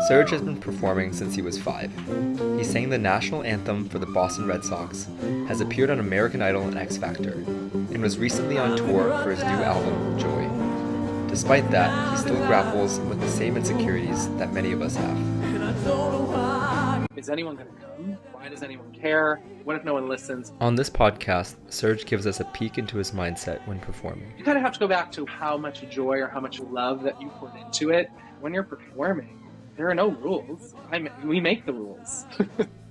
Serge has been performing since he was 5. He sang the national anthem for the Boston Red Sox, has appeared on American Idol and X Factor, and was recently on tour for his new album, Joy. Despite that, he still grapples with the same insecurities that many of us have. Is anyone going to come? Why does anyone care? What if no one listens? On this podcast, Serge gives us a peek into his mindset when performing. You kind of have to go back to how much joy or how much love that you put into it. When you're performing, there are no rules. We make the rules.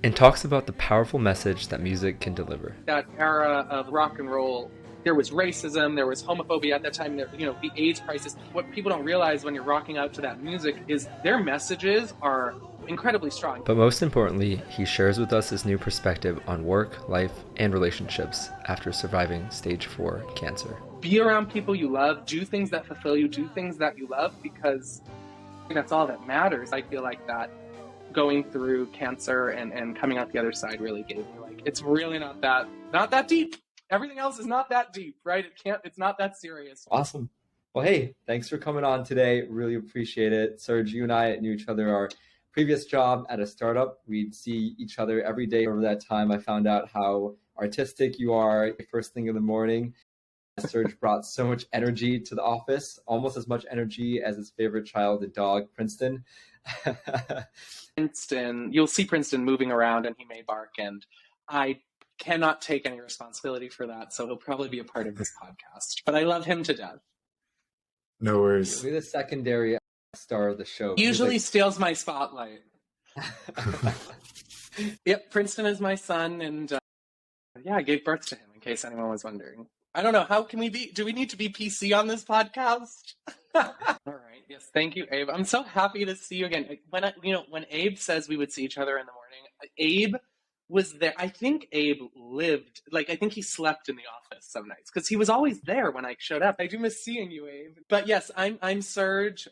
And talks about the powerful message that music can deliver. That era of rock and roll, there was racism, there was homophobia at that time, the AIDS crisis. What people don't realize when you're rocking out to that music is their messages are incredibly strong. But most importantly, he shares with us his new perspective on work, life, and relationships after surviving stage 4 cancer. Be around people you love, do things that fulfill you, do things that you love, because that's all that matters. I feel like that going through cancer and coming out the other side really gave me, it's really not that deep. Everything else is not that deep, right? It's not that serious. Awesome. Well, hey, thanks for coming on today. Really appreciate it. Serge, you and I knew each other our previous job at a startup. We'd see each other every day over that time. I found out how artistic you are first thing in the morning. Serge brought so much energy to the office, almost as much energy as his favorite child, the dog, Princeton. Princeton, you'll see Princeton moving around and he may bark, and I cannot take any responsibility for that, so he'll probably be a part of this podcast. But I love him to death. No worries. He'll be the secondary star of the show. Usually steals my spotlight. Yep, Princeton is my son, and I gave birth to him, in case anyone was wondering. I don't know, do we need to be PC on this podcast? All right, yes, thank you, Abe. I'm so happy to see you again. When Abe says we would see each other in the morning, Abe was there. I think Abe lived, I think he slept in the office some nights, because he was always there when I showed up. I do miss seeing you, Abe. But yes, I'm Serge.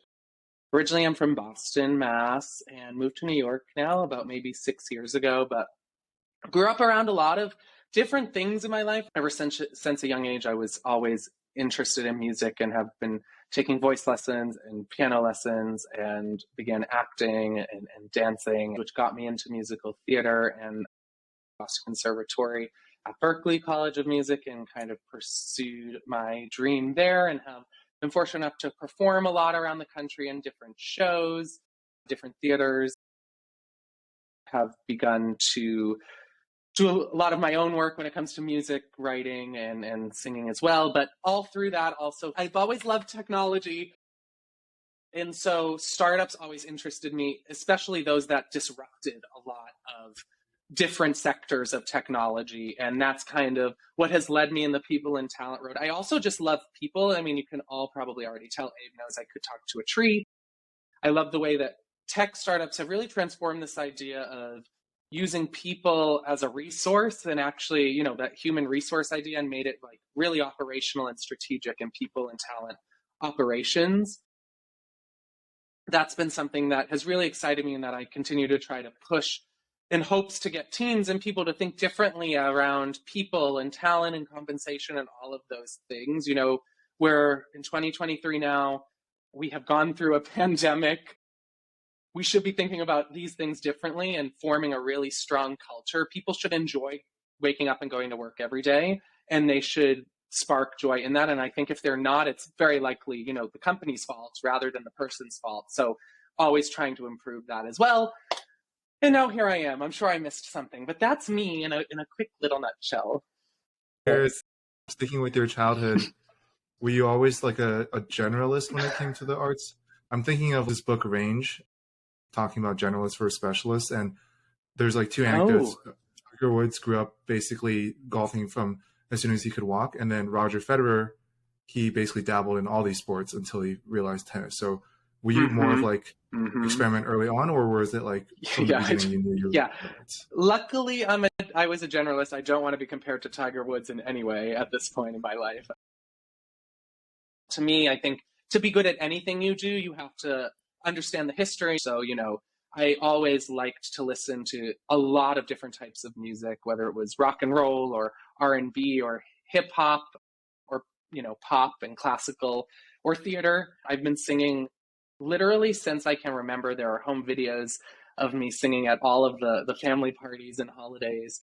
Originally, I'm from Boston, Mass, and moved to New York now about maybe 6 years ago, but grew up around a lot of different things in my life. Ever since a young age, I was always interested in music and have been taking voice lessons and piano lessons and began acting and dancing, which got me into musical theater and Boston Conservatory at Berklee College of Music, and kind of pursued my dream there and have been fortunate enough to perform a lot around the country in different shows, different theaters. Have begun to do a lot of my own work when it comes to music writing and singing as well. But all through that also, I've always loved technology. And so startups always interested me, especially those that disrupted a lot of different sectors of technology. And that's kind of what has led me in the people and talent road. I also just love people. I mean, you can all probably already tell Abe knows I could talk to a tree. I love the way that tech startups have really transformed this idea of using people as a resource, and actually, that human resource idea, and made it really operational and strategic in people and talent operations. That's been something that has really excited me, and that I continue to try to push in hopes to get teams and people to think differently around people and talent and compensation and all of those things. We're in 2023 now, we have gone through a pandemic. We should be thinking about these things differently and forming a really strong culture. People should enjoy waking up and going to work every day, and they should spark joy in that. And I think if they're not, it's very likely, the company's fault rather than the person's fault. So always trying to improve that as well. And now here I am. I'm sure I missed something, but that's me in a quick little nutshell. Sticking with your childhood, were you always a generalist when it came to the arts? I'm thinking of this book, Range, talking about generalists versus specialists, and there's two anecdotes. Tiger Woods grew up basically golfing from as soon as he could walk, and then Roger Federer, he basically dabbled in all these sports until he realized tennis. So were you more of experiment early on, or was it from the beginning you knew you were Luckily, I was a generalist. I don't want to be compared to Tiger Woods in any way at this point in my life. To me, I think to be good at anything you do, you have to understand the history. So, I always liked to listen to a lot of different types of music, whether it was rock and roll or R&B or hip hop or, pop and classical. or theater. I've been singing literally since I can remember. There are home videos of me singing at all of the family parties and holidays.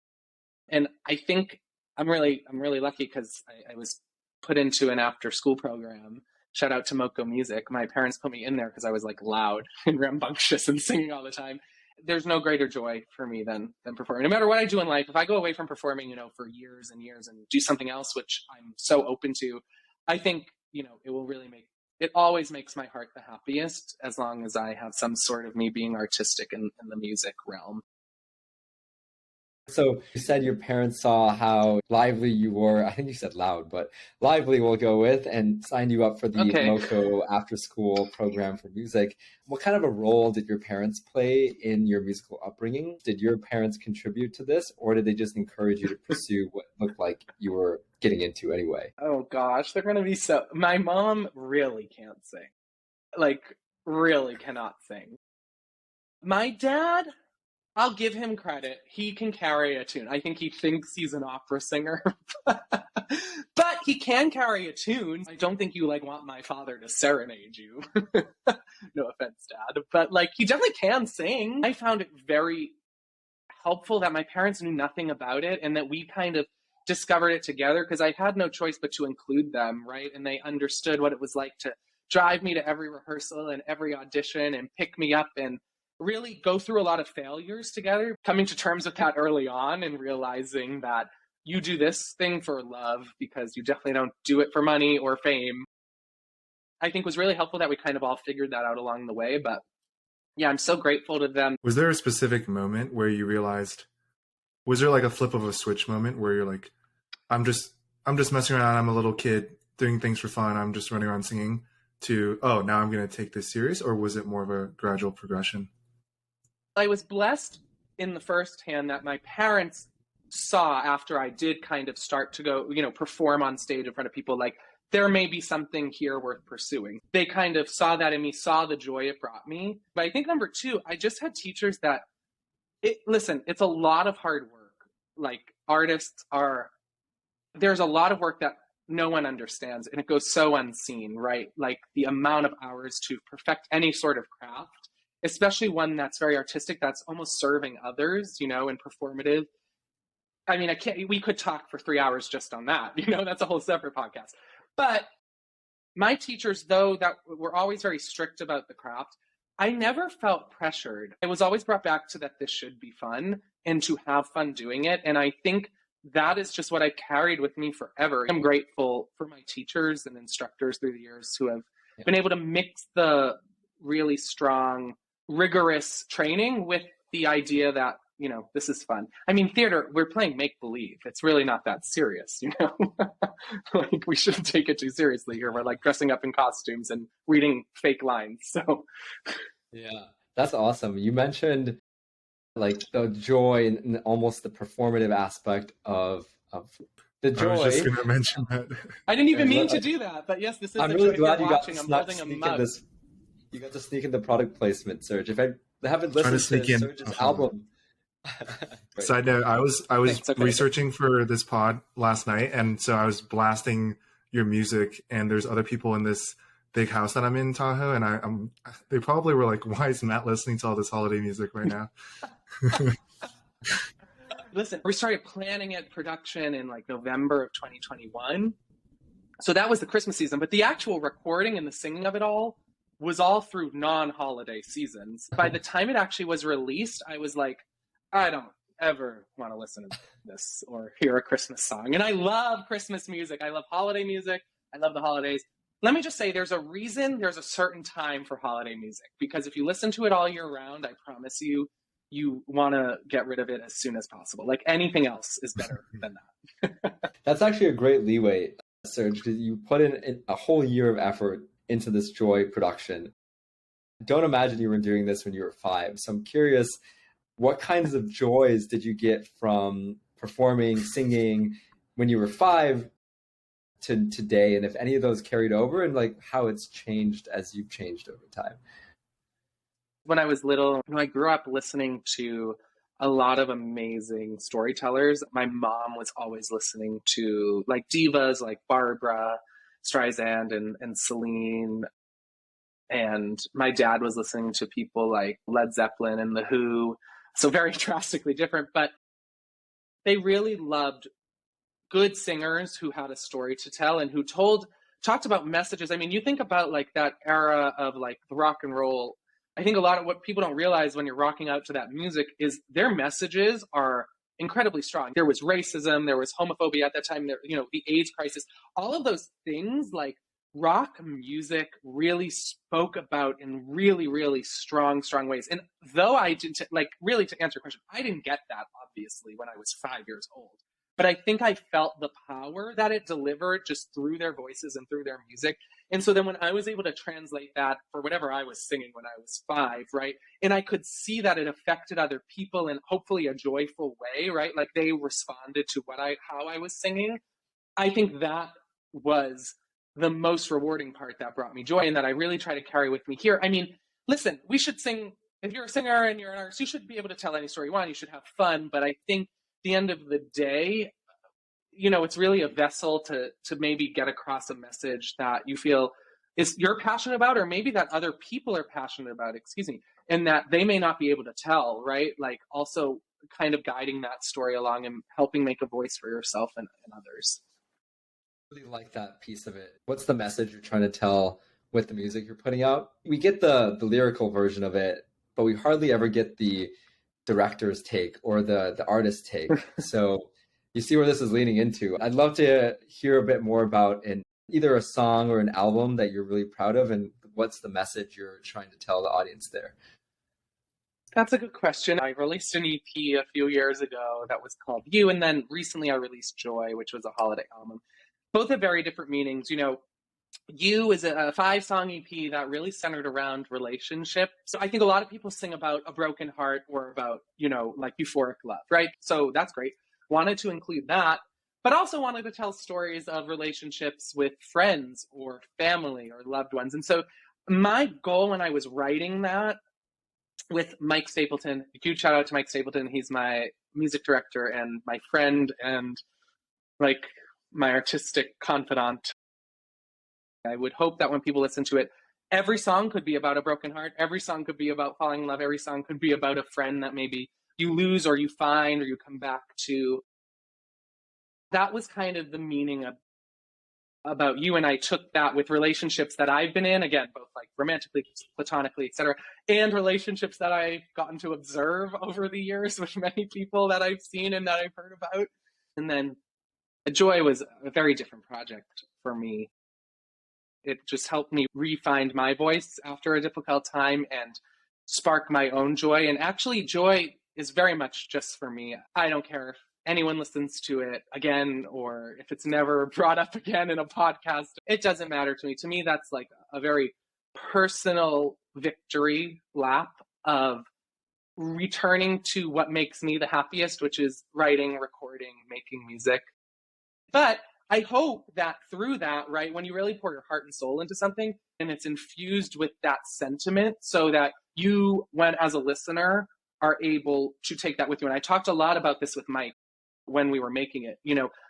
And I think I'm really lucky because I was put into an after school program. Shout out to Moko Music. My parents put me in there because I was like loud and rambunctious and singing all the time. There's no greater joy for me than performing. No matter what I do in life, if I go away from performing, for years and years and do something else, which I'm so open to, I think, it will really it always makes my heart the happiest as long as I have some sort of me being artistic in the music realm. So you said your parents saw how lively you were. I think you said loud, but lively we'll go with, and signed you up for the Moko after school program for music. What kind of a role did your parents play in your musical upbringing? Did your parents contribute to this, or did they just encourage you to pursue what looked like you were getting into anyway? Oh gosh, they're going to be my mom really can't sing. Like, really cannot sing. My dad, I'll give him credit. He can carry a tune. I think he thinks he's an opera singer, but he can carry a tune. I don't think you want my father to serenade you. No offense, Dad, but he definitely can sing. I found it very helpful that my parents knew nothing about it and that we kind of discovered it together because I had no choice but to include them, right? And they understood what it was like to drive me to every rehearsal and every audition and pick me up and really go through a lot of failures together, coming to terms with that early on and realizing that you do this thing for love because you definitely don't do it for money or fame. I think was really helpful that we kind of all figured that out along the way. But yeah, I'm so grateful to them. Was there a specific moment where you realized, was there a flip of a switch moment where you're like, I'm just messing around, I'm a little kid doing things for fun, I'm just running around singing, to, oh, now I'm going to take this serious? Or was it more of a gradual progression? I was blessed in the first hand that my parents saw after I did kind of start to go, perform on stage in front of people, there may be something here worth pursuing. They kind of saw that in me, saw the joy it brought me. But I think number two, I just had teachers that, listen, it's a lot of hard work. Artists there's a lot of work that no one understands and it goes so unseen, right? The amount of hours to perfect any sort of craft, especially one that's very artistic, that's almost serving others, and performative. I mean, we could talk for 3 hours just on that, that's a whole separate podcast. But my teachers, though, that were always very strict about the craft, I never felt pressured. I was always brought back to that this should be fun and to have fun doing it. And I think that is just what I carried with me forever. I'm grateful for my teachers and instructors through the years who have been able to mix the really strong, rigorous training with the idea that, this is fun. I mean, theater, we're playing make-believe. It's really not that serious, we shouldn't take it too seriously here. We're dressing up in costumes and reading fake lines. So yeah, that's awesome. You mentioned the joy and almost the performative aspect of the joy. I was just going to mention that. I didn't even mean to do that, but yes, this is I'm really glad you got to you got to sneak in the product placement, Serge. If I haven't listened to Serge's album. Side note, I was researching for this pod last night, and so I was blasting your music, and there's other people in this big house that I'm in Tahoe, and they probably were like, why is Matt listening to all this holiday music right now? Listen, we started planning production in November of 2021. So that was the Christmas season, but the actual recording and the singing of it all was all through non-holiday seasons. By the time it actually was released, I was like, I don't ever want to listen to this or hear a Christmas song. And I love Christmas music. I love holiday music. I love the holidays. Let me just say there's a certain time for holiday music, because if you listen to it all year round, I promise you want to get rid of it as soon as possible. Anything else is better than that. That's actually a great leeway, Serge, because you put in a whole year of effort into this joy production. Don't imagine you were doing this when you were 5. So I'm curious, what kinds of joys did you get from performing, singing when you were 5 to today? And if any of those carried over, and how it's changed as you've changed over time? When I was little, I grew up listening to a lot of amazing storytellers. My mom was always listening to divas like Barbara Streisand and Celine. And my dad was listening to people like Led Zeppelin and The Who. So very drastically different, but they really loved good singers who had a story to tell and who talked about messages. I mean, you think about like that era of like the rock and roll. I think a lot of what people don't realize when you're rocking out to that music is their messages are incredibly strong. There was racism, there was homophobia at that time, there, the AIDS crisis, all of those things, like rock music really spoke about in really, really strong ways. And though I didn't, like, really to answer your question, I didn't get that obviously when I was 5 years old. But I think I felt the power that it delivered just through their voices and through their music. And so then when I was able to translate that for whatever I was singing when I was 5, right? And I could see that it affected other people in hopefully a joyful way, right? Like they responded to how I was singing. I think that was the most rewarding part that brought me joy and that I really try to carry with me here. I mean, listen, we should sing. If you're a singer and you're an artist, you should be able to tell any story you want. You should have fun. But I think the end of the day, it's really a vessel to maybe get across a message that you feel you're passionate about, or maybe that other people are passionate about, and that they may not be able to tell, right? Like also kind of guiding that story along and helping make a voice for yourself and others. I really like that piece of it. What's the message you're trying to tell with the music you're putting out? We get the lyrical version of it, but we hardly ever get the director's take or the artist's take. So you see where this is leaning into. I'd love to hear a bit more about either a song or an album that you're really proud of, and what's the message you're trying to tell the audience there? That's a good question. I released an EP a few years ago that was called You, and then recently I released Joy, which was a holiday album. Both have very different meanings. You is a 5-song EP that really centered around relationship. So I think a lot of people sing about a broken heart or about, like euphoric love, right? So that's great. Wanted to include that, but also wanted to tell stories of relationships with friends or family or loved ones. And so my goal when I was writing that with Mike Stapleton, a huge shout out to Mike Stapleton. He's my music director and my friend and like my artistic confidant. I would hope that when people listen to it, every song could be about a broken heart. Every song could be about falling in love. Every song could be about a friend that maybe you lose or you find or you come back to. That was kind of the meaning about You. And I took that with relationships that I've been in, again, both like romantically, platonically, etc., and relationships that I've gotten to observe over the years with many people that I've seen and that I've heard about. And then Joy was a very different project for me. It just helped me re-find my voice after a difficult time and spark my own joy. And actually, joy is very much just for me. I don't care if anyone listens to it again or if it's never brought up again in a podcast. It doesn't matter to me. To me, that's like a very personal victory lap of returning to what makes me the happiest, which is writing, recording, making music. But I hope that through that, right, when you really pour your heart and soul into something and it's infused with that sentiment so that you, when as a listener, are able to take that with you. And I talked a lot about this with Mike when we were making it.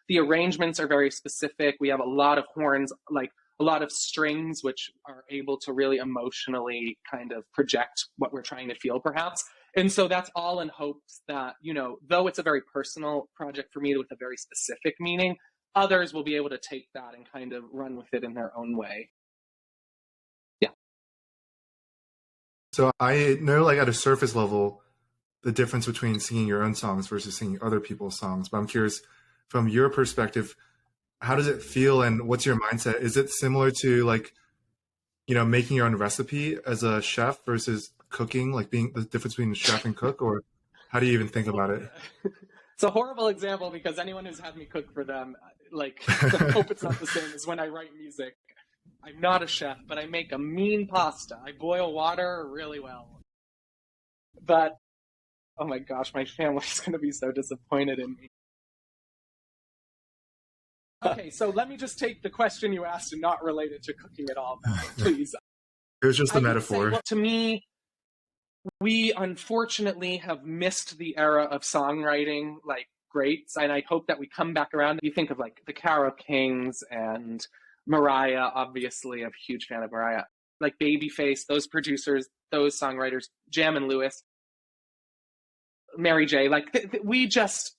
The arrangements are very specific. We have a lot of horns, like a lot of strings, which are able to really emotionally kind of project what we're trying to feel, perhaps. And so that's all in hopes that, though it's a very personal project for me with a very specific meaning, others will be able to take that and kind of run with it in their own way. Yeah. So I know, like, at a surface level, the difference between singing your own songs versus singing other people's songs. But I'm curious, from your perspective, how does it feel and what's your mindset? Is it similar to, like, making your own recipe as a chef versus cooking, like being the difference between chef and cook, or how do you even think about it? It's a horrible example because anyone who's had me cook for them, like, I hope it's not the same as when I write music. I'm not a chef, but I make a mean pasta. I boil water really well. But, oh my gosh, my family's going to be so disappointed in me. Okay, so let me just take the question you asked and not relate it to cooking at all, please. It was just a metaphor. Say, to me, we unfortunately have missed the era of songwriting, like, greats, and I hope that we come back around. You think of, like, the Carole Kings and Mariah, obviously, I'm a huge fan of Mariah. Like Babyface, those producers, those songwriters, Jam and Lewis, Mary J. Like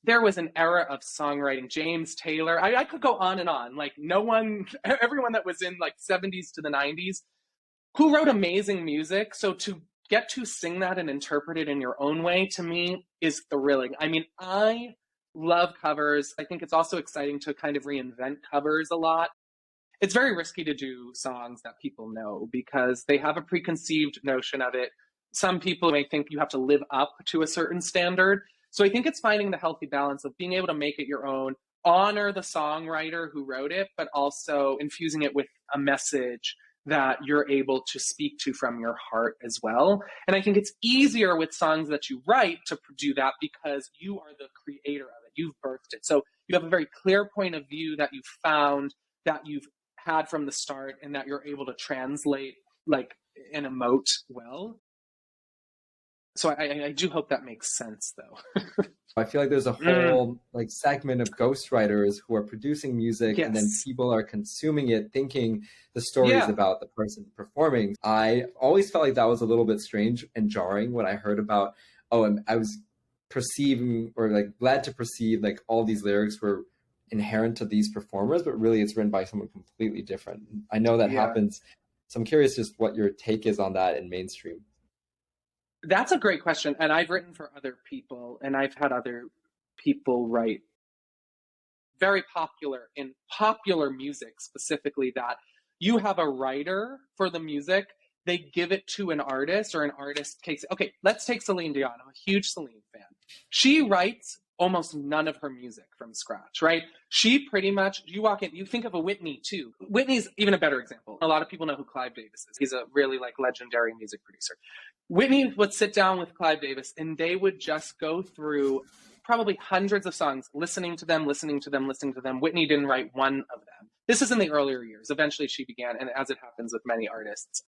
there was an era of songwriting. James Taylor. I could go on and on. Like everyone that was in like 70s to the 90s who wrote amazing music. So to get to sing that and interpret it in your own way, to me, is thrilling. I mean, I love covers. I think it's also exciting to kind of reinvent covers a lot. It's very risky to do songs that people know because they have a preconceived notion of it. Some people may think you have to live up to a certain standard. So I think it's finding the healthy balance of being able to make it your own, honor the songwriter who wrote it, but also infusing it with a message that you're able to speak to from your heart as well. And I think it's easier with songs that you write to do that because you are the creator of it. You've birthed it. So you have a very clear point of view that you've found, that you've had from the start, and that you're able to translate like and emote well. So I do hope that makes sense, though. I feel like there's a whole like segment of ghostwriters who are producing music, and then people are consuming it thinking the story is about the person performing. I always felt like that was a little bit strange and jarring when I heard about, and I was perceiving or like glad to perceive like all these lyrics were inherent to these performers, but really it's written by someone completely different. I know that happens. So I'm curious just what your take is on that in mainstream. That's a great question. And I've written for other people, and I've had other people write very popular in popular music, specifically, that you have a writer for the music, they give it to an artist, or an artist takes it. Okay, let's take Celine Dion. I'm a huge Celine fan. She writes almost none of her music from scratch, right? She pretty much, you walk in, you think of a Whitney too. Whitney's even a better example. A lot of people know who Clive Davis is. He's a really like legendary music producer. Whitney would sit down with Clive Davis and they would just go through probably hundreds of songs, listening to them. Whitney didn't write one of them. This is in the earlier years. Eventually she began, and as it happens with many artists,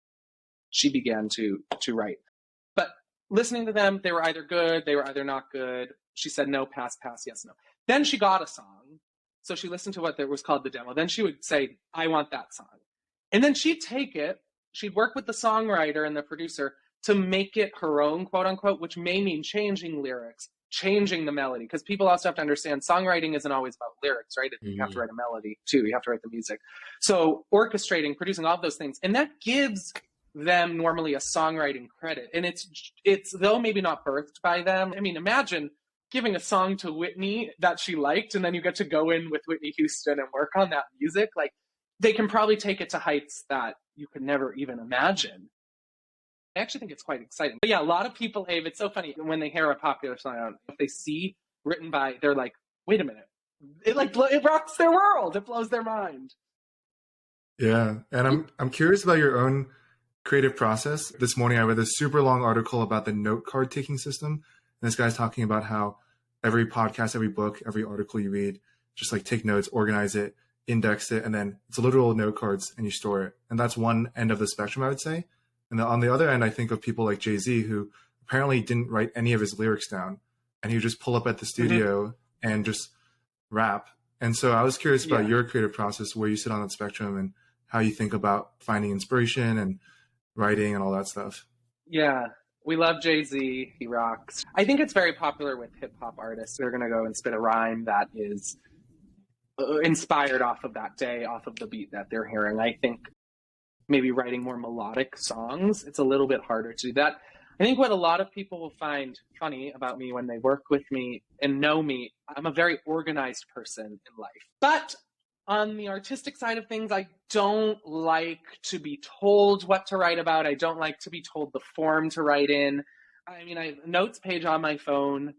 she began to write. But listening to them, they were either good, they were either not good. She said no, pass, yes, no. Then she got a song. So she listened to what was called the demo. Then she would say, I want that song. And then she'd take it, she'd work with the songwriter and the producer to make it her own, quote unquote, which may mean changing lyrics, changing the melody. Because people also have to understand songwriting isn't always about lyrics, right? You have to write a melody too. You have to write the music. So orchestrating, producing, all of those things. And that gives them normally a songwriting credit. And it's though maybe not birthed by them. I mean, imagine giving a song to Whitney that she liked, and then you get to go in with Whitney Houston and work on that music. Like, they can probably take it to heights that you could never even imagine. I actually think it's quite exciting. But yeah, a lot of people, Abe, it's so funny when they hear a popular song, if they see written by, they're like, wait a minute. It rocks their world. It blows their mind. Yeah. And I'm curious about your own creative process. This morning, I read this super long article about the note card taking system. And this guy's talking about how every podcast, every book, every article you read, just like take notes, organize it, index it, and then it's literal note cards and you store it. And that's one end of the spectrum, I would say. And on the other end, I think of people like Jay-Z, who apparently didn't write any of his lyrics down, and he would just pull up at the studio and just rap. And so I was curious about your creative process, where you sit on that spectrum and how you think about finding inspiration and writing and all that stuff. Yeah. We love Jay-Z. He rocks. I think it's very popular with hip-hop artists. They're going to go and spit a rhyme that is inspired off of that day, off of the beat that they're hearing. I think maybe writing more melodic songs, it's a little bit harder to do that. I think what a lot of people will find funny about me when they work with me and know me, I'm a very organized person in life. But on the artistic side of things, I don't like to be told what to write about. I don't like to be told the form to write in. I mean, I have a notes page on my phone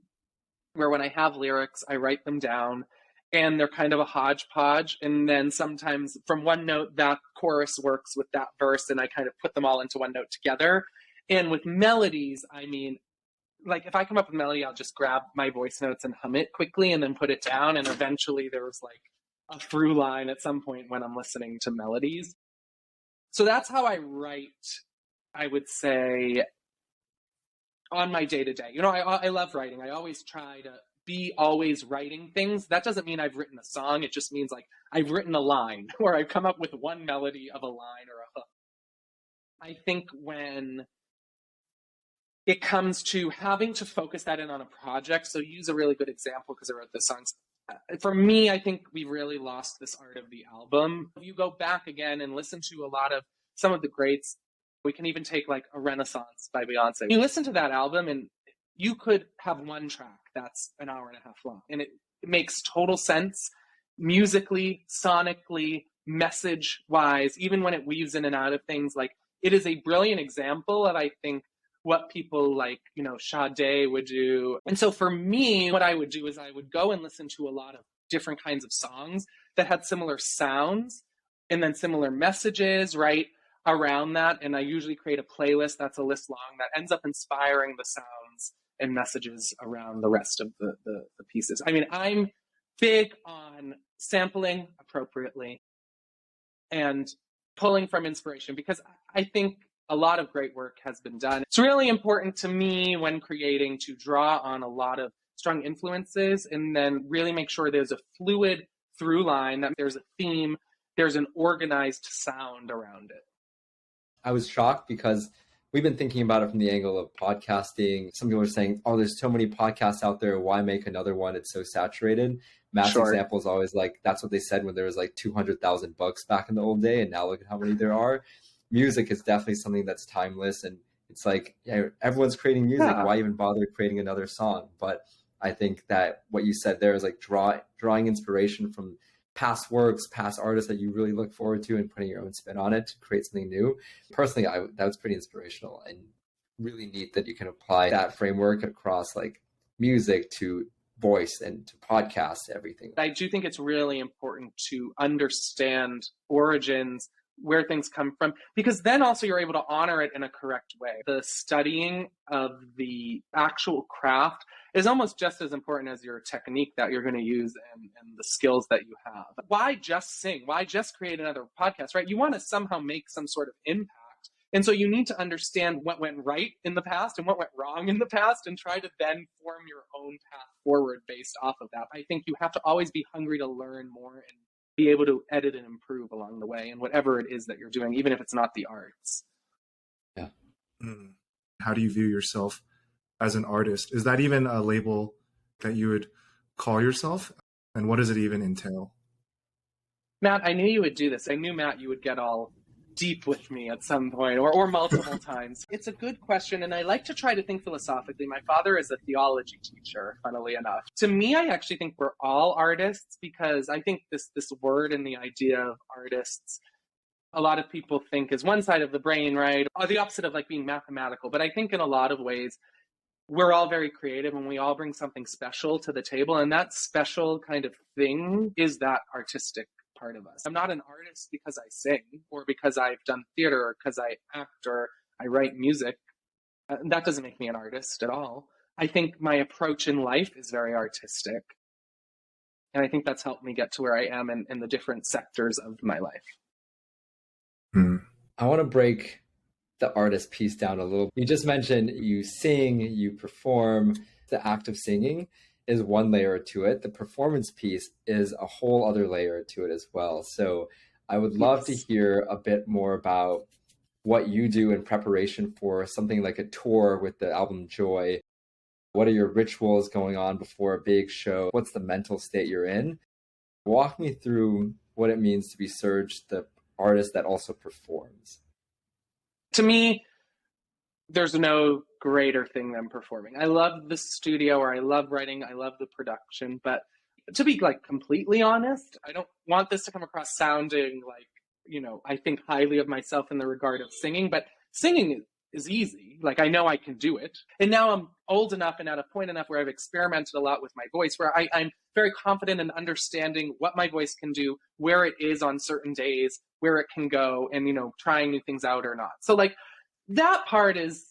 where when I have lyrics, I write them down, and they're kind of a hodgepodge. And then sometimes from one note, that chorus works with that verse, and I kind of put them all into one note together. And with melodies, I mean, like if I come up with a melody, I'll just grab my voice notes and hum it quickly and then put it down. And eventually there was like a through line at some point when I'm listening to melodies. So that's how I write, I would say, on my day-to-day. You know, I love writing. I always try to be always writing things. That doesn't mean I've written a song. It just means like I've written a line or I've come up with one melody of a line or a hook. I think when it comes to having to focus that in on a project, so use a really good example because I wrote the songs. For me, I think we've really lost this art of the album. If you go back again and listen to a lot of some of the greats, we can even take like a Renaissance by Beyonce. You listen to that album and you could have one track that's an hour and a half long. And it makes total sense musically, sonically, message-wise, even when it weaves in and out of things. Like, it is a brilliant example of, I think, what people like, you know, Sade would do. And so for me, what I would do is I would go and listen to a lot of different kinds of songs that had similar sounds and then similar messages, right, around that. And I usually create a playlist that's a list long that ends up inspiring the sounds and messages around the rest of the pieces. I mean, I'm big on sampling appropriately and pulling from inspiration because I think a lot of great work has been done. It's really important to me when creating to draw on a lot of strong influences and then really make sure there's a fluid through line, that there's a theme, there's an organized sound around it. I was shocked because we've been thinking about it from the angle of podcasting. Some people are saying, oh, there's so many podcasts out there. Why make another one? It's so saturated. Matt's example is always like, that's what they said when there was like 200,000 books back in the old day. And now look at how many there are. Music is definitely something that's timeless. And it's like, yeah, everyone's creating music. Yeah. Why even bother creating another song? But I think that what you said there is like drawing inspiration from past works, past artists that you really look forward to and putting your own spin on it to create something new. Personally, that was pretty inspirational and really neat that you can apply that framework across like music to voice and to podcasts, everything. I do think it's really important to understand origins, where things come from, because then also you're able to honor it in a correct way. The studying of the actual craft is almost just as important as your technique that you're going to use and the skills that you have. Why just sing? Why just create another podcast, right? You want to somehow make some sort of impact. And so you need to understand what went right in the past and what went wrong in the past and try to then form your own path forward based off of that. I think you have to always be hungry to learn more and be able to edit and improve along the way in whatever it is that you're doing, even if it's not the arts. Yeah. How do you view yourself as an artist? Is that even a label that you would call yourself? And what does it even entail? Matt, I knew you would do this. I knew, Matt, you would get all deep with me at some point or multiple times. It's a good question, and I like to try to think philosophically. My father is a theology teacher, funnily enough. To me, I actually think we're all artists because I think this word and the idea of artists, a lot of people think is one side of the brain, right? Or the opposite of like being mathematical. But I think in a lot of ways, we're all very creative and we all bring something special to the table. And that special kind of thing is that artistic part of us. I'm not an artist because I sing or because I've done theater or because I act or I write music. That doesn't make me an artist at all. I think my approach in life is very artistic. And I think that's helped me get to where I am in the different sectors of my life. I want to break the artist piece down a little. You just mentioned you sing, you perform. The act of singing is one layer to it. The performance piece is a whole other layer to it as well. So I would love to hear a bit more about what you do in preparation for something like a tour with the album Joy. What are your rituals going on before a big show? What's the mental state you're in? Walk me through what it means to be Serge, the artist that also performs. To me, there's no greater thing than performing. I love the studio, or I love writing, I love the production, but to be like completely honest, I don't want this to come across sounding like, you know, I think highly of myself in the regard of singing, but singing is easy. Like, I know I can do it. And now I'm old enough and at a point enough where I've experimented a lot with my voice, where I'm very confident in understanding what my voice can do, where it is on certain days, where it can go, and, you know, trying new things out or not. So like that part is,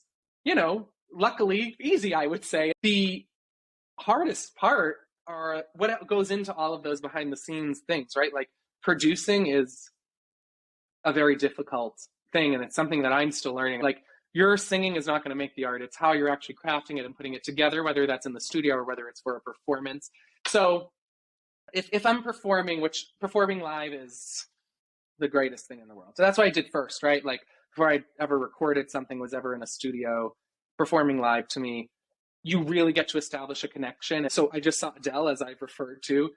you know, luckily easy, I would say. The hardest part are what goes into all of those behind the scenes things, right? Like producing is a very difficult thing, and it's something that I'm still learning. Like your singing is not going to make the art. It's how you're actually crafting it and putting it together, whether that's in the studio or whether it's for a performance. So if I'm performing, which performing live is the greatest thing in the world. So that's what I did first, right? Like before I ever recorded something, was ever in a studio, performing live to me, you really get to establish a connection. So I just saw Adele, as I've referred to.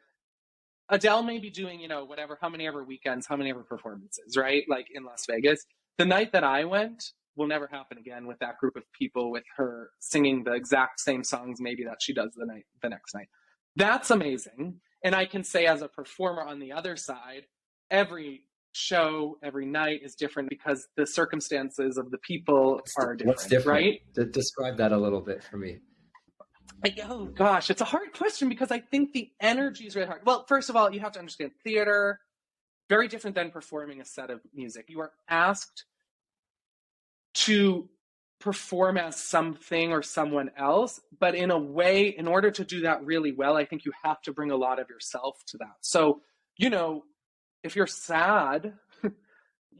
Adele may be doing, whatever, how many ever weekends, how many ever performances, right? Like in Las Vegas. The night that I went will never happen again with that group of people, with her singing the exact same songs maybe that she does the next night. That's amazing. And I can say as a performer on the other side, every show, every night is different because the circumstances of the people are different. What's different? Right? Describe that a little bit for me. Oh gosh, it's a hard question because I think the energy is really hard. Well, first of all, you have to understand theater, very different than performing a set of music. You are asked to perform as something or someone else, but in a way, in order to do that really well, I think you have to bring a lot of yourself to that. So, if you're sad,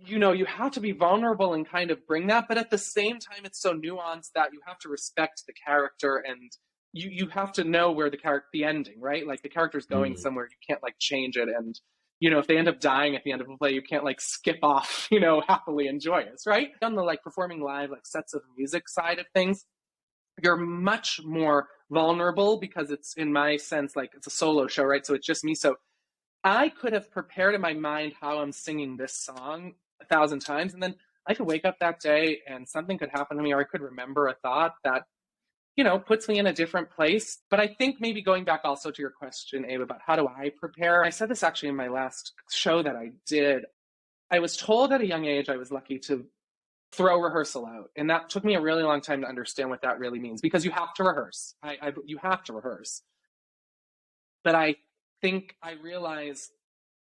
you have to be vulnerable and kind of bring that, but at the same time, it's so nuanced that you have to respect the character, and you have to know where the ending, right? Like the character's going somewhere, you can't like change it. And, if they end up dying at the end of a play, you can't like skip off, happily and joyous, right? On the like performing live, like sets of music side of things, you're much more vulnerable because it's, in my sense, like it's a solo show, right? So it's just me. So I could have prepared in my mind how I'm singing this song 1,000 times, and then I could wake up that day and something could happen to me, or I could remember a thought that, puts me in a different place. But I think maybe going back also to your question, Abe, about how do I prepare? I said this actually in my last show that I did. I was told at a young age I was lucky to throw rehearsal out. And that took me a really long time to understand what that really means, because you have to rehearse. You have to rehearse. But I think I realize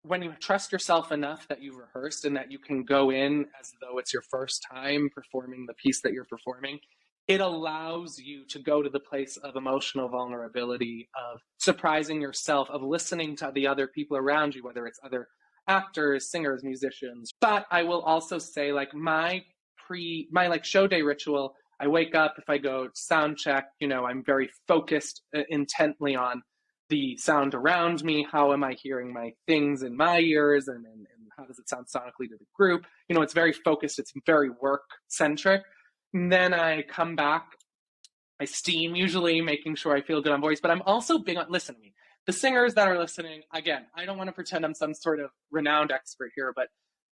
when you trust yourself enough that you've rehearsed and that you can go in as though it's your first time performing the piece that you're performing, it allows you to go to the place of emotional vulnerability, of surprising yourself, of listening to the other people around you, whether it's other actors, singers, musicians. But I will also say, like my like show day ritual, I wake up, if I go sound check, I'm very focused intently on the sound around me. How am I hearing my things in my ears, and how does it sound sonically to the group? It's very focused. It's very work centric. And then I come back, I steam, usually making sure I feel good on voice, but I'm also big on, listen to me, the singers that are listening, again, I don't want to pretend I'm some sort of renowned expert here, but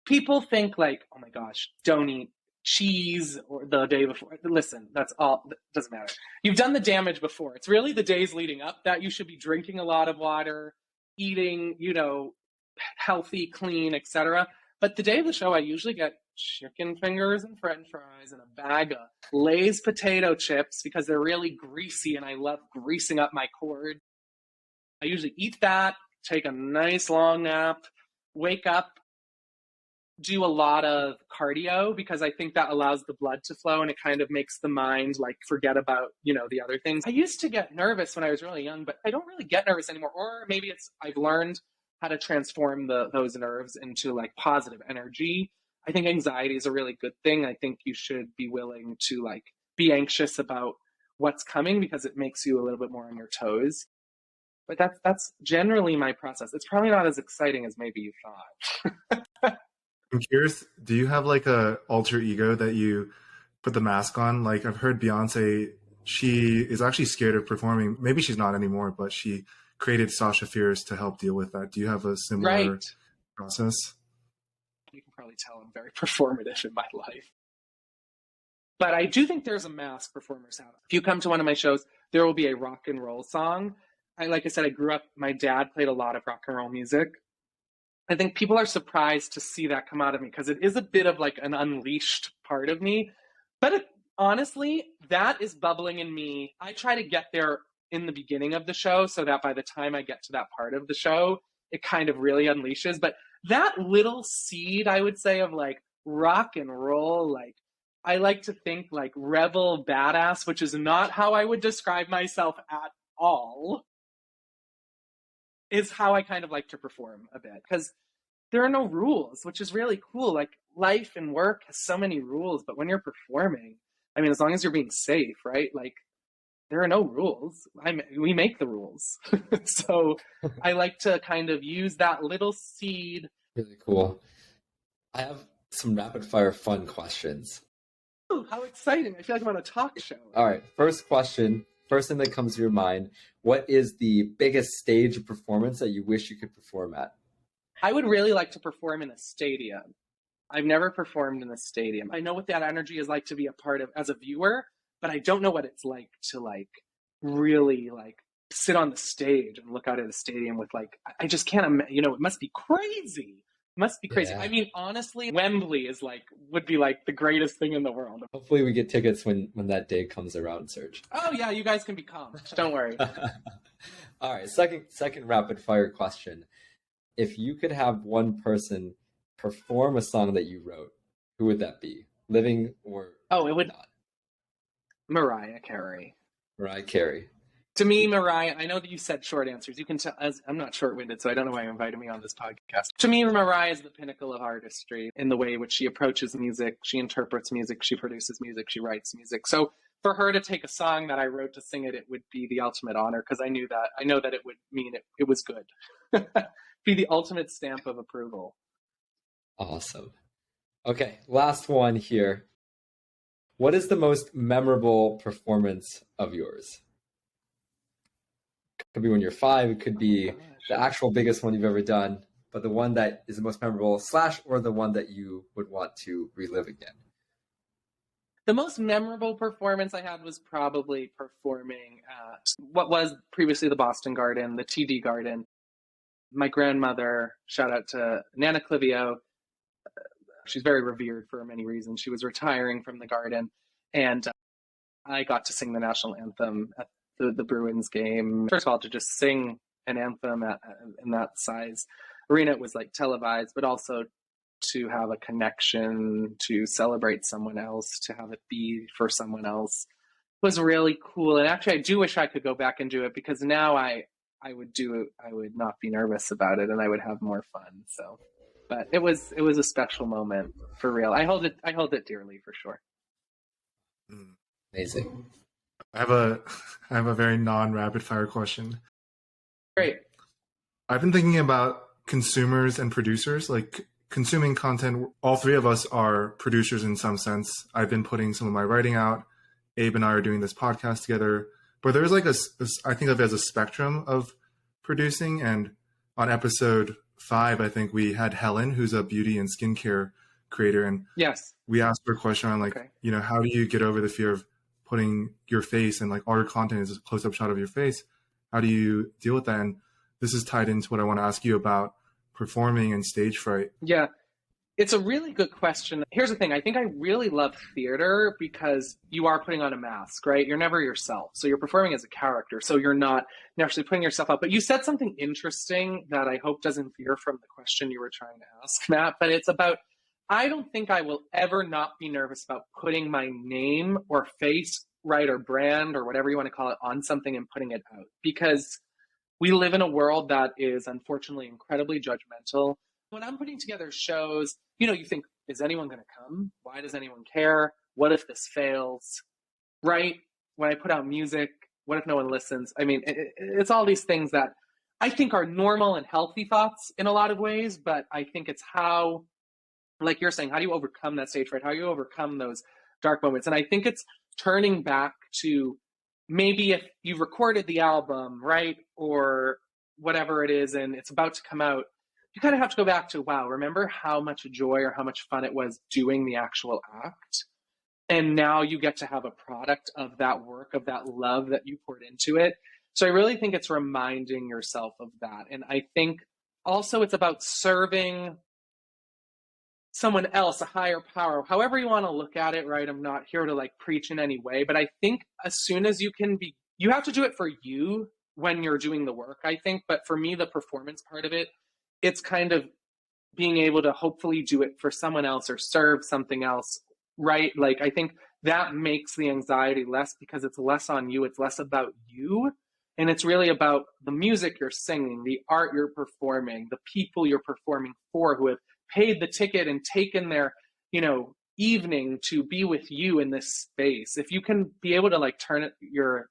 people think like, oh my gosh, don't eat cheese or the day before. Listen, that's all, doesn't matter. You've done the damage before. It's really the days leading up that you should be drinking a lot of water, eating, healthy, clean, etc. But the day of the show, I usually get chicken fingers and french fries and a bag of Lay's potato chips because they're really greasy and I love greasing up my cord. I usually eat that, take a nice long nap, wake up, do a lot of cardio because I think that allows the blood to flow and it kind of makes the mind like forget about, the other things. I used to get nervous when I was really young, but I don't really get nervous anymore. Or maybe it's I've learned how to transform those nerves into like positive energy. I think anxiety is a really good thing. I think you should be willing to like be anxious about what's coming because it makes you a little bit more on your toes. But that's generally my process. It's probably not as exciting as maybe you thought. I'm curious, do you have like a alter ego that you put the mask on? Like I've heard Beyonce, she is actually scared of performing. Maybe she's not anymore, but she created Sasha Fierce to help deal with that. Do you have a similar process? You can probably tell I'm very performative in my life. But I do think there's a mask performers have. If you come to one of my shows, there will be a rock and roll song. Like I said, I grew up, my dad played a lot of rock and roll music. I think people are surprised to see that come out of me because it is a bit of like an unleashed part of me. But honestly, that is bubbling in me. I try to get there in the beginning of the show so that by the time I get to that part of the show, it kind of really unleashes. But that little seed, I would say, of like rock and roll, like I like to think like rebel badass, which is not how I would describe myself at all, is how I kind of like to perform a bit. Because there are no rules, which is really cool. Like life and work has so many rules, but when you're performing, I mean, as long as you're being safe, right? Like there are no rules. We make the rules. So I like to kind of use that little seed. Really cool. I have some rapid fire fun questions. Ooh, how exciting. I feel like I'm on a talk show. All right, first question, first thing that comes to your mind, what is the biggest stage performance that you wish you could perform at? I would really like to perform in a stadium. I've never performed in a stadium. I know what that energy is like to be a part of as a viewer, but I don't know what it's like to like really like sit on the stage and look out at a stadium with like, I just can't imagine, you know, it must be crazy. It must be crazy. Yeah. I mean, honestly, Wembley is like, would be like the greatest thing in the world. Hopefully we get tickets when that day comes around, Serge. Oh yeah, you guys can be calm. Don't worry. All right, second rapid fire question. If you could have one person perform a song that you wrote, who would that be? Living or it would not? Mariah Carey. Mariah Carey. To me, Mariah, I know that you said short answers. You can tell, as I'm not short-winded, so I don't know why you invited me on this podcast. To me, Mariah is the pinnacle of artistry in the way which she approaches music, she interprets music, she produces music, she writes music. So for her to take a song that I wrote to sing it, it would be the ultimate honor because I know that it would mean it was good. Be the ultimate stamp of approval. Awesome. Okay, last one here. What is the most memorable performance of yours? It could be when you're 5, it could be the actual biggest one you've ever done, but the one that is the most memorable / or the one that you would want to relive again. The most memorable performance I had was probably performing at what was previously the Boston Garden, the TD Garden. My grandmother, shout out to Nana Clivio, she's very revered for many reasons. She was retiring from the Garden, and I got to sing the national anthem at the Bruins game. First of all, to just sing an anthem in that size arena, it was like televised, but also to have a connection, to celebrate someone else, to have it be for someone else was really cool. And actually, I do wish I could go back and do it because now I would do it. I would not be nervous about it, and I would have more fun. So, but it was a special moment for real. I hold it dearly for sure. Amazing. I have a very non-rapid fire question. Great. I've been thinking about consumers and producers, like consuming content. All three of us are producers in some sense. I've been putting some of my writing out. Abe and I are doing this podcast together. But there's like I think of it as a spectrum of producing. And on episode 5, I think we had Helen, who's a beauty and skincare creator. And yes, we asked her a question on like, you know, how do you get over the fear of putting your face and like all your content is a close-up shot of your face? How do you deal with that? And this is tied into what I want to ask you about performing and stage fright. Yeah, it's a really good question. Here's the thing. I think I really love theater because you are putting on a mask, right? You're never yourself. So you're performing as a character. So you're not actually putting yourself up. But you said something interesting that I hope doesn't veer from the question you were trying to ask, Matt. But it's about, I don't think I will ever not be nervous about putting my name or face, right, or brand or whatever you want to call it on something and putting it out. Because we live in a world that is unfortunately incredibly judgmental. When I'm putting together shows, you know, you think, is anyone going to come? Why does anyone care? What if this fails? Right? When I put out music, what if no one listens? I mean, it's all these things that I think are normal and healthy thoughts in a lot of ways, but I think it's how, like you're saying, how do you overcome that stage fright? How do you overcome those dark moments? And I think it's turning back to maybe if you've recorded the album, right, or whatever it is, and it's about to come out, you kind of have to go back to, wow, remember how much joy or how much fun it was doing the actual act? And now you get to have a product of that work, of that love that you poured into it. So I really think it's reminding yourself of that. And I think also it's about serving someone else, a higher power, however you want to look at it, right? I'm not here to like preach in any way, but I think as soon as you can be, you have to do it for you when you're doing the work, I think. But for me, the performance part of it, it's kind of being able to hopefully do it for someone else or serve something else, right? Like, I think that makes the anxiety less because it's less on you. It's less about you And it's really about the music you're singing, the art you're performing, the people you're performing for who have paid the ticket and taken their, evening to be with you in this space. If you can be able to like turn your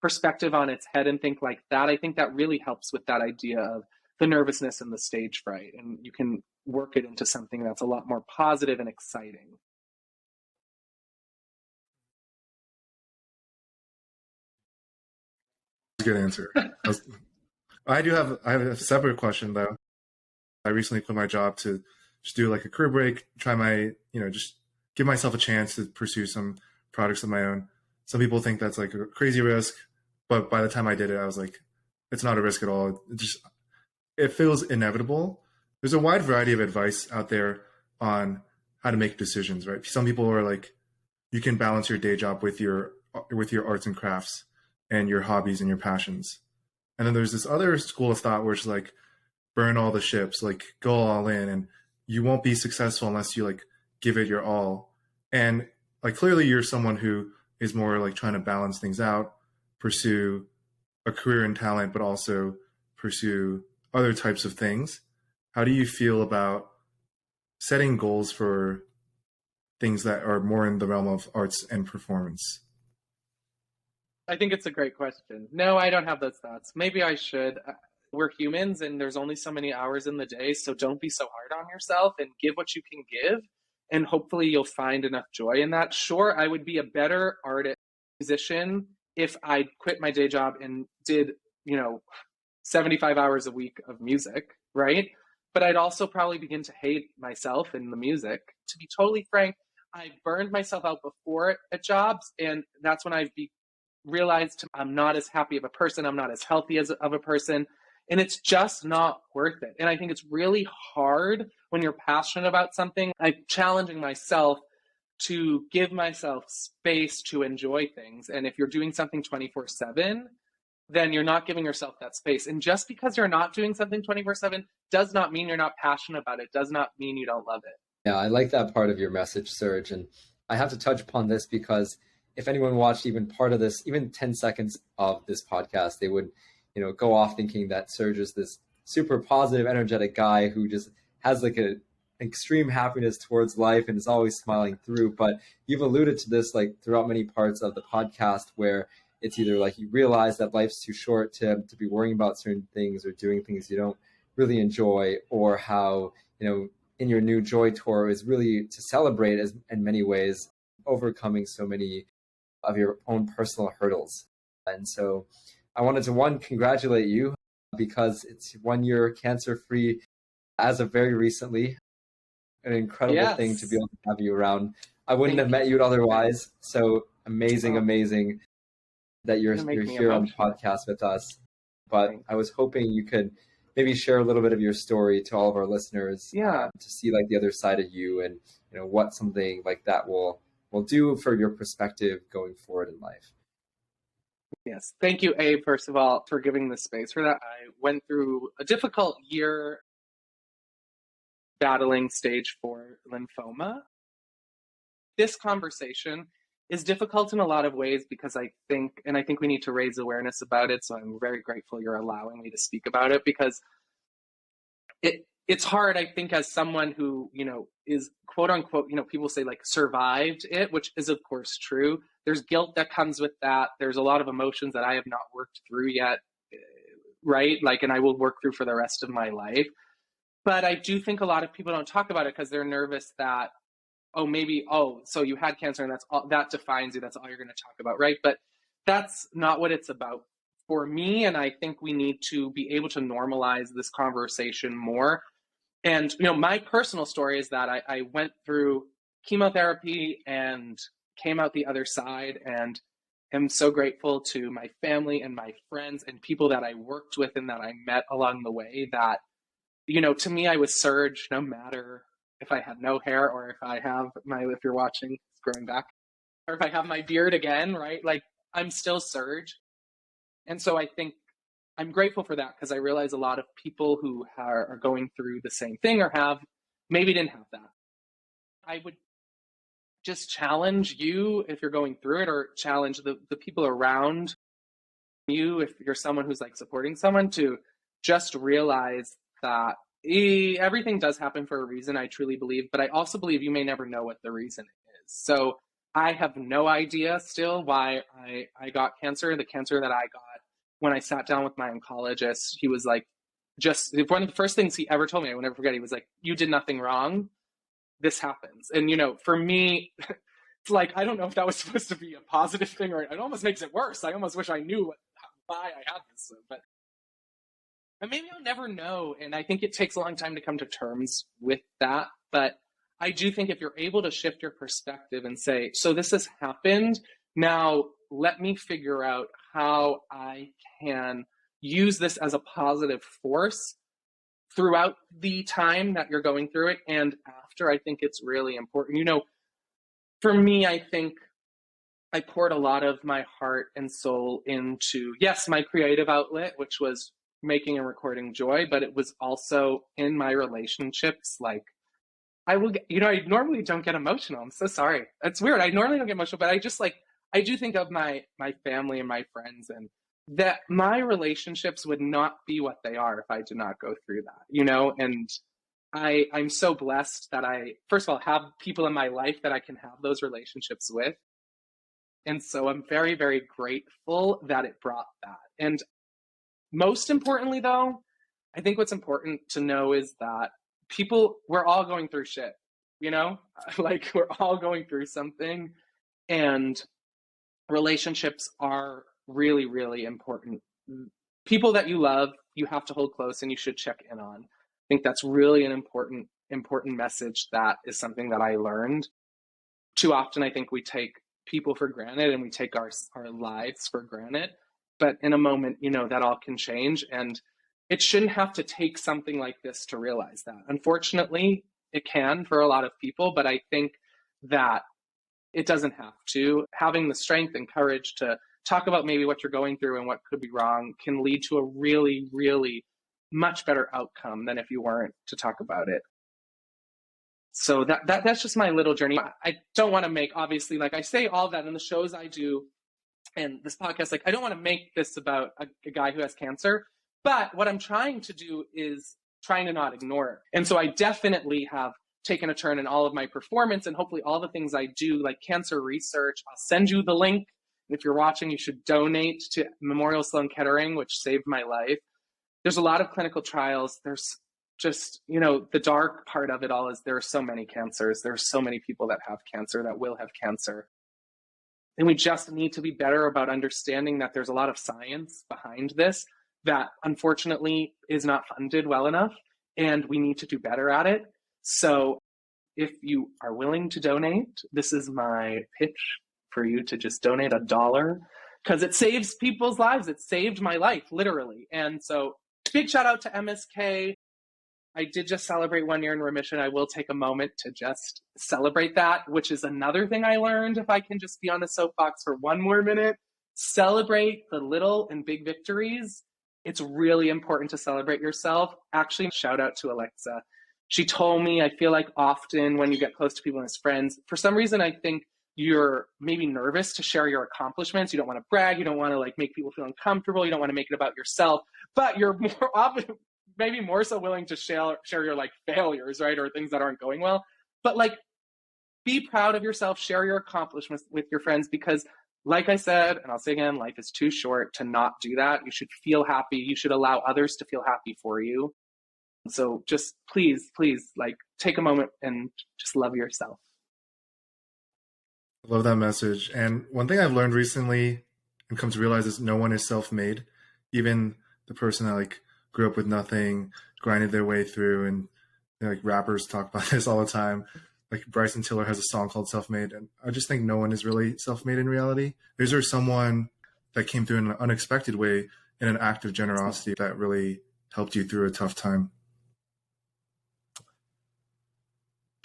perspective on its head and think like that, I think that really helps with that idea of the nervousness and the stage fright. And you can work it into something that's a lot more positive and exciting. Good answer. I have a separate question though. I recently quit my job to just do like a career break, try my, just give myself a chance to pursue some projects of my own. Some people think that's like a crazy risk, but by the time I did it, I was like, it's not a risk at all. It feels inevitable. There's a wide variety of advice out there on how to make decisions, right? Some people are like, you can balance your day job with your arts and crafts and your hobbies and your passions. And then there's this other school of thought where it's like, burn all the ships, like go all in, and you won't be successful unless you like give it your all. And like clearly you're someone who is more like trying to balance things out, pursue a career in talent, but also pursue other types of things. How do you feel about setting goals for things that are more in the realm of arts and performance? I think it's a great question. No, I don't have those thoughts. Maybe I should. We're humans and there's only so many hours in the day, so don't be so hard on yourself and give what you can give, and hopefully you'll find enough joy in that. Sure, I would be a better artist, musician if I quit my day job and did, 75 hours a week of music, right? But I'd also probably begin to hate myself and the music. To be totally frank, I burned myself out before at jobs, and that's when I realized I'm not as happy of a person, I'm not as healthy of a person, and it's just not worth it. And I think it's really hard when you're passionate about something. I'm challenging myself to give myself space to enjoy things. And if you're doing something 24/7, then you're not giving yourself that space. And just because you're not doing something 24/7 does not mean you're not passionate about it, does not mean you don't love it. Yeah, I like that part of your message, Serge. And I have to touch upon this because if anyone watched even part of this, even 10 seconds of this podcast, they would, go off thinking that Serge is this super positive, energetic guy who just has like an extreme happiness towards life and is always smiling through. But you've alluded to this like throughout many parts of the podcast where it's either like you realize that life's too short to be worrying about certain things or doing things you don't really enjoy, or how, in your new Joy Tour is really to celebrate as in many ways overcoming so many of your own personal hurdles. And so I wanted to congratulate you because it's 1 year cancer-free as of very recently. An incredible thing to be able to have you around. I wouldn't have met you otherwise. So amazing that you're here on the podcast with us. But I was hoping you could maybe share a little bit of your story to all of our listeners, to see like the other side of you and what something like that will do for your perspective going forward in life. Yes. Thank you, Abe, first of all, for giving the space for that. I went through a difficult year battling stage 4 lymphoma. This conversation is difficult in a lot of ways because I think we need to raise awareness about it. So I'm very grateful you're allowing me to speak about it, because it's hard, I think, as someone who, is quote unquote, people say like survived it, which is of course true. There's guilt that comes with that. There's a lot of emotions that I have not worked through yet, right? Like, and I will work through for the rest of my life. But I do think a lot of people don't talk about it because they're nervous that, so you had cancer and that's all that defines you. That's all you're going to talk about, right? But that's not what it's about for me. And I think we need to be able to normalize this conversation more. And, my personal story is that I went through chemotherapy and came out the other side, and am so grateful to my family and my friends and people that I worked with and that I met along the way that, to me, I was Serge, no matter if I had no hair or if you're watching, it's growing back, or if I have my beard again, right? Like, I'm still Serge. And so I think I'm grateful for that, because I realize a lot of people who are going through the same thing or maybe didn't have that. I would just challenge you, if you're going through it, or challenge the people around you, if you're someone who's like supporting someone, to just realize that everything does happen for a reason, I truly believe, but I also believe you may never know what the reason is. So I have no idea still why I got cancer. The cancer that I got, when I sat down with my oncologist, he was like, just one of the first things he ever told me, I will never forget, he was like, you did nothing wrong. This happens. And, you know, for me, it's like, I don't know if that was supposed to be a positive thing, or it almost makes it worse. I almost wish I knew why I had this, but maybe I'll never know. And I think it takes a long time to come to terms with that. But I do think if you're able to shift your perspective and say, so this has happened, now let me figure out how I can use this as a positive force throughout the time that you're going through it and after. I think it's really important. You know, for me, I think I poured a lot of my heart and soul into, yes, my creative outlet, which was making and recording joy, but it was also in my relationships. Like, I will get, you know, I normally don't get emotional. I'm so sorry. It's weird. I normally don't get emotional, but I just like, I do think of my family and my friends, and that my relationships would not be what they are if I did not go through that, you know? And I'm so blessed that I, first of all, have people in my life that I can have those relationships with. And so I'm very, very grateful that it brought that. And most importantly, though, I think what's important to know is that we're all going through shit, you know? Like, we're all going through something, and relationships are really, really important. People that you love, you have to hold close and you should check in on. I think that's really an important message. That is something that I learned. Too often, I think we take people for granted and we take our lives for granted. But in a moment, you know, that all can change. And it shouldn't have to take something like this to realize that. Unfortunately, it can for a lot of people, but I think that it doesn't have to. Having the strength and courage to talk about maybe what you're going through and what could be wrong can lead to a really, really much better outcome than if you weren't to talk about it. So that's just my little journey. I don't want to make, obviously, like I say all that in the shows I do and this podcast, like I don't want to make this about a guy who has cancer, but what I'm trying to do is trying to not ignore it. And so I definitely have taken a turn in all of my performance and hopefully all the things I do, like cancer research. I'll send you the link. If you're watching, you should donate to Memorial Sloan Kettering, which saved my life. There's a lot of clinical trials. There's just, you know, the dark part of it all is there are so many cancers. There are so many people that have cancer, that will have cancer. And we just need to be better about understanding that there's a lot of science behind this that unfortunately is not funded well enough, and we need to do better at it. So if you are willing to donate, this is my pitch for you to just donate $1, because it saves people's lives. It saved my life, literally. And so big shout out to MSK. I did just celebrate 1 year in remission. I will take a moment to just celebrate that, which is another thing I learned. If I can just be on the soapbox for 1 more minute, celebrate the little and big victories. It's really important to celebrate yourself. Actually, shout out to Alexa. She told me, I feel like often when you get close to people as friends, for some reason, I think you're maybe nervous to share your accomplishments. You don't want to brag. You don't want to like make people feel uncomfortable. You don't want to make it about yourself, but you're more often, maybe more so willing to share your like failures, right? Or things that aren't going well. But like, be proud of yourself, share your accomplishments with your friends, because like I said, and I'll say again, life is too short to not do that. You should feel happy. You should allow others to feel happy for you. So just please, like take a moment and just love yourself. I love that message. And one thing I've learned recently and come to realize is no one is self-made. Even the person that like grew up with nothing, grinded their way through, and you know, like rappers talk about this all the time. Like Bryson Tiller has a song called Self-Made, and I just think no one is really self-made in reality. Is there someone that came through in an unexpected way, in an act of generosity, that really helped you through a tough time?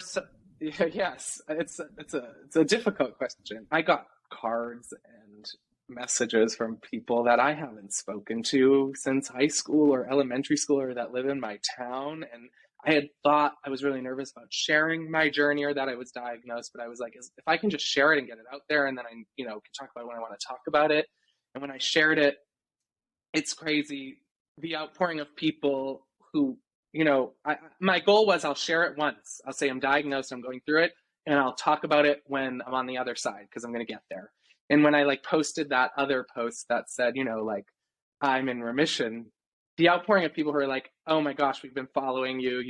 So, yes, it's a difficult question. I got cards and messages from people that I haven't spoken to since high school or elementary school, or that live in my town, and I had thought I was really nervous about sharing my journey or that I was diagnosed, but I was like, if I can just share it and get it out there, and then I, you know, can talk about it when I want to talk about it. And when I shared it, it's crazy, the outpouring of people who, my goal was I'll share it once. I'll say I'm diagnosed, I'm going through it, and I'll talk about it when I'm on the other side because I'm going to get there. And when I like posted that other post that said, like I'm in remission, the outpouring of people who are like, oh my gosh, we've been following you,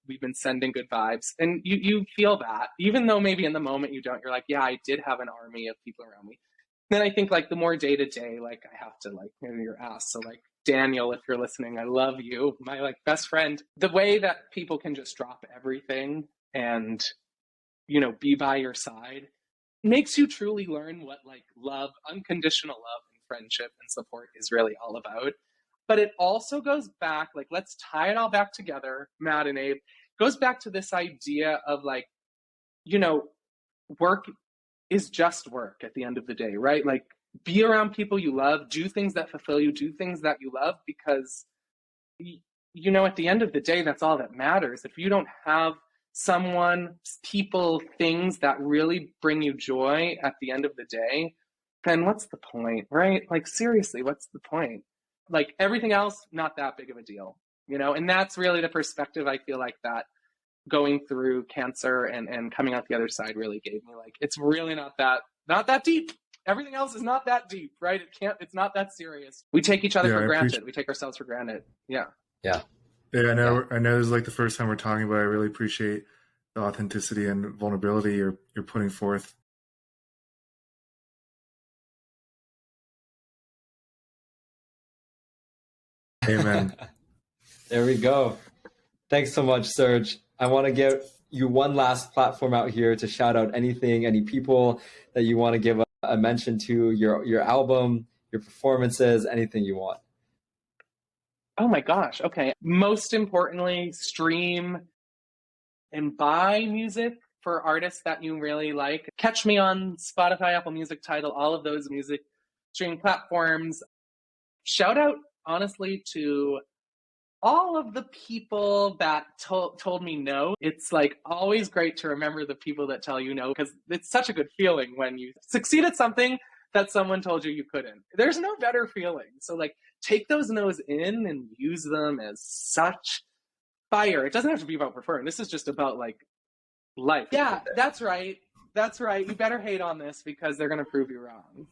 we've been sending good vibes. And you feel that, even though maybe in the moment you don't, you're like, yeah, I did have an army of people around me. Then I think like the more day to day, like I have to like, your ass. So like Daniel, if you're listening, I love you, my like best friend. The way that people can just drop everything and, be by your side makes you truly learn what like love, unconditional love and friendship and support is really all about. But it also goes back, like, let's tie it all back together, Matt and Abe, goes back to this idea of like, work is just work at the end of the day, right? Like, be around people you love, do things that fulfill you, do things that you love, because, at the end of the day, that's all that matters. If you don't have someone, people, things that really bring you joy at the end of the day, then what's the point, right? Like, seriously, what's the point? Like, everything else, not that big of a deal, And that's really the perspective I feel like that going through cancer and coming out the other side really gave me. Like, it's really not that deep. Everything else is not that deep, right? It's not that serious. We take each other for granted. We take ourselves for granted. Yeah. Yeah. Yeah, I know this is like the first time we're talking, but I really appreciate the authenticity and vulnerability you're putting forth. Amen. There we go. Thanks so much, Serge. I want to give you one last platform out here to shout out anything, any people that you want to give a mention to, your album, your performances, anything you want. Oh my gosh. Okay. Most importantly, stream and buy music for artists that you really like. Catch me on Spotify, Apple Music, Tidal, all of those music streaming platforms. Shout out, honestly, to all of the people that told me no. It's like always great to remember the people that tell you no, because it's such a good feeling when you succeed at something that someone told you couldn't. There's no better feeling. So like, take those no's in and use them as such fire. It doesn't have to be about preferring. This is just about like life. Yeah, that's right. That's right. You better hate on this because they're going to prove you wrong.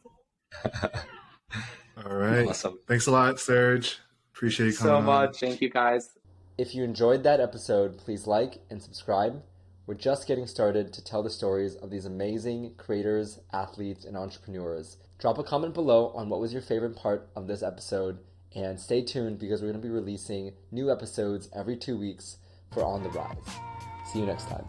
All right. Awesome. Thanks a lot, Serge. Appreciate you coming so much. Thank you, guys. If you enjoyed that episode, please like and subscribe. We're just getting started to tell the stories of these amazing creators, athletes, and entrepreneurs. Drop a comment below on what was your favorite part of this episode, and stay tuned because we're going to be releasing new episodes every 2 weeks for On the Rise. See you next time.